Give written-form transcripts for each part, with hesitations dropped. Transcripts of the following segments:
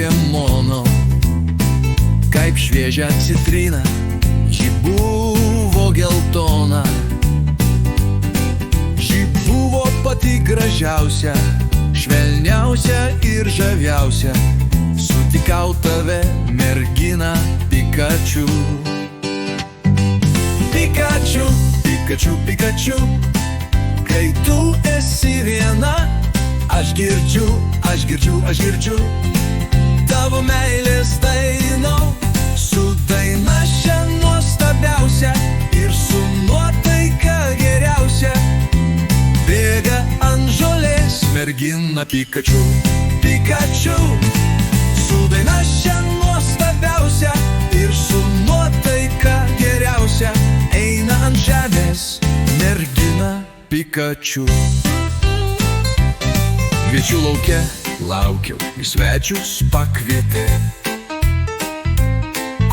Pokemono, kaip šviežia citrina, ji buvo geltona. Ji buvo pati gražiausia, švelniausia ir žaviausia. Sutikau tave, mergina Pikachu. Pikachu, Pikachu, Pikachu, kai tu esi viena, aš girdžiu tavo meilės dainą. Su daina šia nuostabiausia ir su nuotaika geriausia bėga ant žolės mergina Pikachu. Pikachu, su daina šia nuostabiausia ir su nuotaika geriausia eina ant žemės mergina Pikachu. Kviečių lauke laukiau, į svečius pakvietė.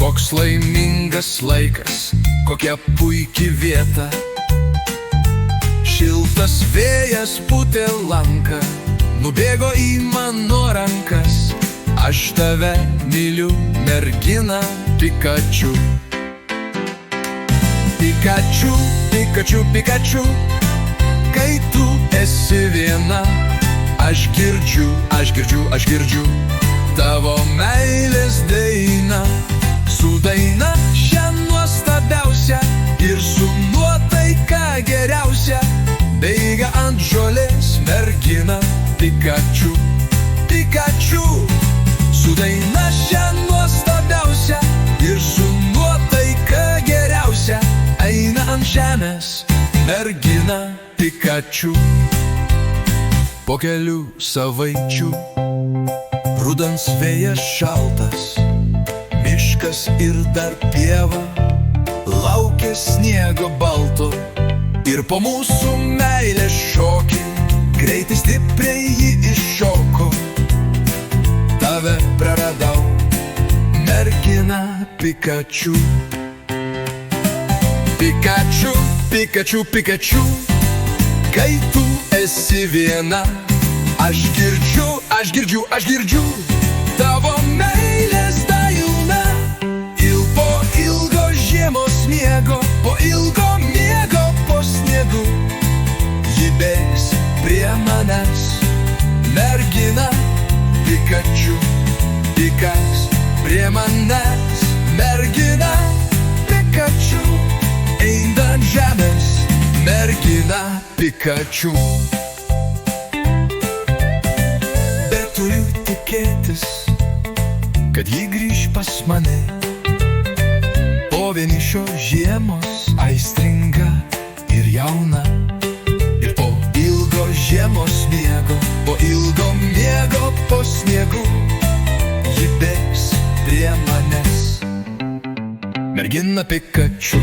Koks laimingas laikas, kokia puiki vieta. Šiltas vėjas pūtė lanką, nubėgo į mano rankas. Aš tave myliu, mergina Pikachu. Pikachu, Pikachu, Pikachu, kai tu esi viena, aš girdžiu tavo meilės dainą. Su daina šia nuostabiausia ir su nuotaika geriausia bėga ant žolės mergina Pikachu. Pikachu, su daina šia nuostabiausia ir su nuotaika geriausia eina ant žemės mergina Pikachu. Po kelių savaičių rudens vėjas šaltas, miškas ir dar pieva, laukia sniego balto. Ir po mūsų meilės šokį greitai stipriai jį iššoko. Tave praradau, mergina Pikachu. Pikachu, Pikachu, Pikachu, kai tu esi viena, aš girdžiu tavo meilės dainą. Po ilgo žiemos miego, po ilgo miego po sniegu, ji bėgs prie manęs, mergina Pikachu. Bėgs prie manęs, mergina Pikachu, eina ant žemės mergina Pikachu. Bet turiu tikėtis, kad ji grįž pas mane. Po vienišio žiemos aistringa ir jauna. Ir po ilgo žiemos miego, po ilgo miego po sniegu, ji bėgs prie manęs, mergina Pikachu.